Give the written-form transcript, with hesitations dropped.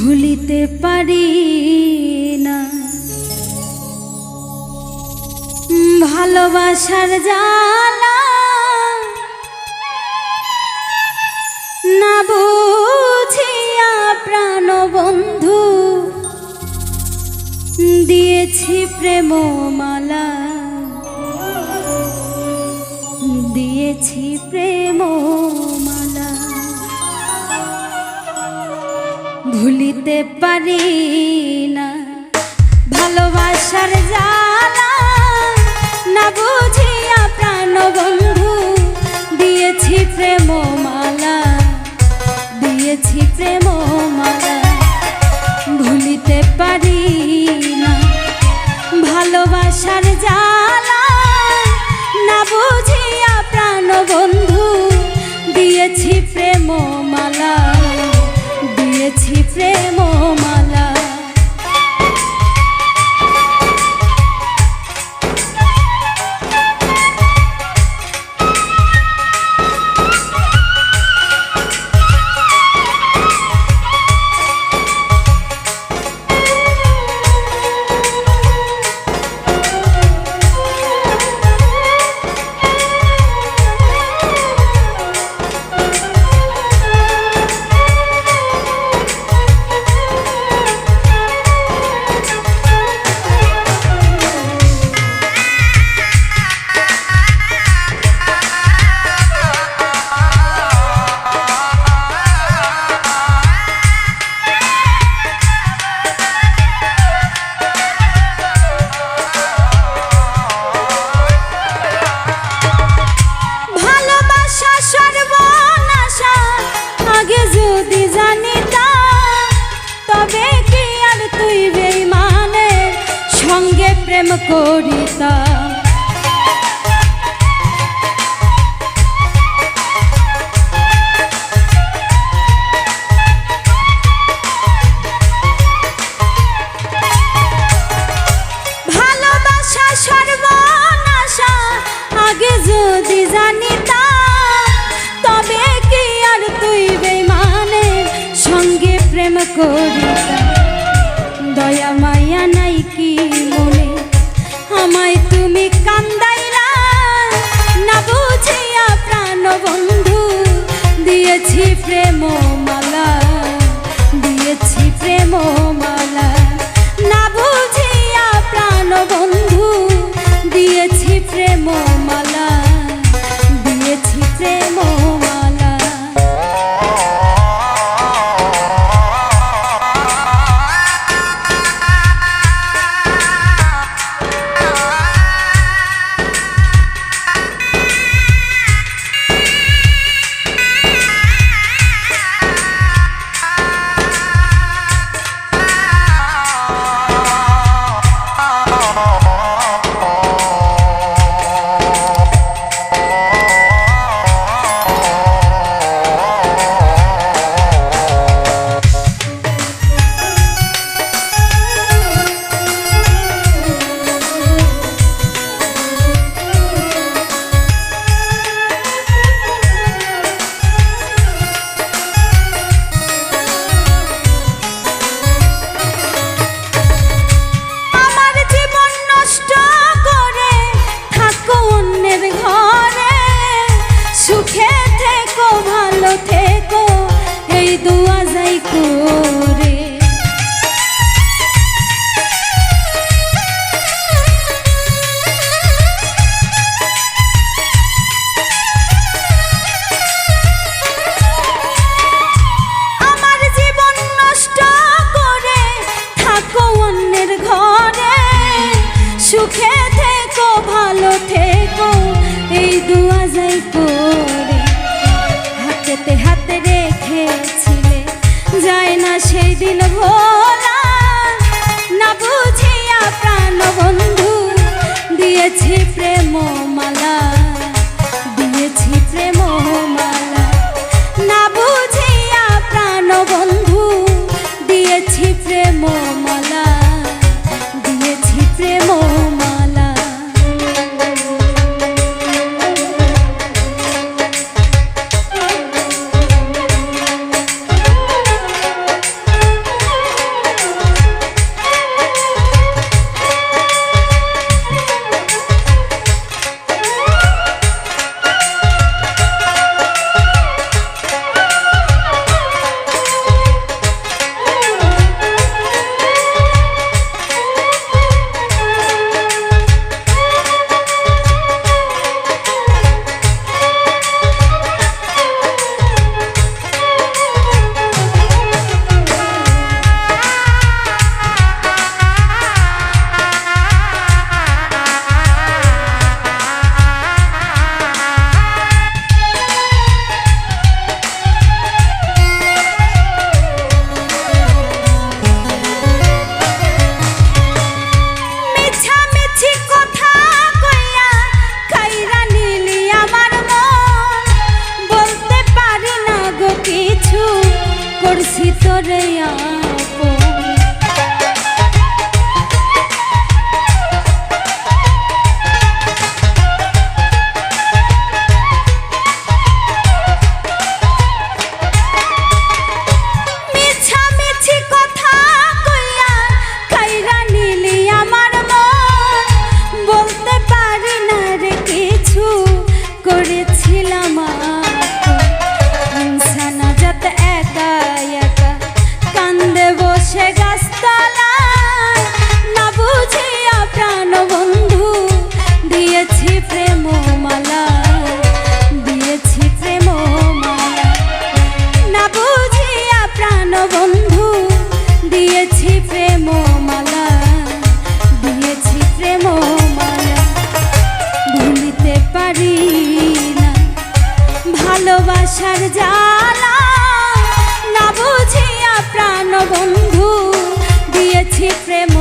ভুলিতে পারি না ভালোবাসার জ্বালা, না বুঝিয়া প্রাণ বন্ধু দিয়েছি প্রেম মালা, দিয়েছি প্রেম মালা। ভুলিতে পারি না ভালোবাসার জ্বালা, না বুঝিয়া প্রাণ বন্ধু দিয়েছি প্রেম মালা, দিয়েছি প্রেম মালা। ভুলিতে পারি না ভালোবাসার জ্বালা, না বুঝিয়া প্রাণ বন্ধু দিয়েছি প্রেম মালা, দিয়েছি প্রেম মালা। প্রেম করিতাম ভালোবাসা সর্বনাশা আগে যদি জানিতাম, তবে কি আর তুই বেঈমানের সঙ্গে প্রেম করিতাম। দয়া মায়া নাই কি মনে আমায় তুমি কান্দাইলা, না বুঝিয়া প্রাণ বন্ধু দিয়েছি প্রেম মালা, দিয়েছি প্রেম মালা। না বুঝিয়া প্রাণ বন্ধু দিয়েছি প্রেম মালা, দিয়েছি প্রেম মালা। সুখে থেকো ভালো থেকো এই দুয়া যাই করে, আমার জীবন নষ্ট করে থাকো অন্যের ঘরে, সুখে থেকো ভালো থেকো এই দুয়া যাই করে। হাতেতে হাতে রেখেছিলে যায় না সেই দিন ভোলা, না বুঝিয়া প্রাণ বন্ধু দিয়েছি প্রেম মালা, দিয়েছি প্রেম মালা। না বুঝিয়া প্রাণ বন্ধু দিয়েছি প্রেম মালা, দিয়েছি প্রেম মালা। রে আপন। মিছামিছি কথা কইয়া কাইরা নিলি আমার মন, বলতে পারি না রে কিছু করেছিলাম ইনসানা যাত একা একা কান্দে বসে গাছতলায়, না বুঝিয়া প্রাণ বন্ধু দিয়েছি প্রেম মালা, দিয়েছি প্রেম মালা, না বুঝিয়া প্রাণ বন্ধু দিয়েছি প্রেম মালা, দিয়েছি প্রেম মালা। ভুলিতে পারি না ভালোবাসার জ্বালা, না বুঝিয়া প্রাণ বন্ধু দিয়েছি প্রেম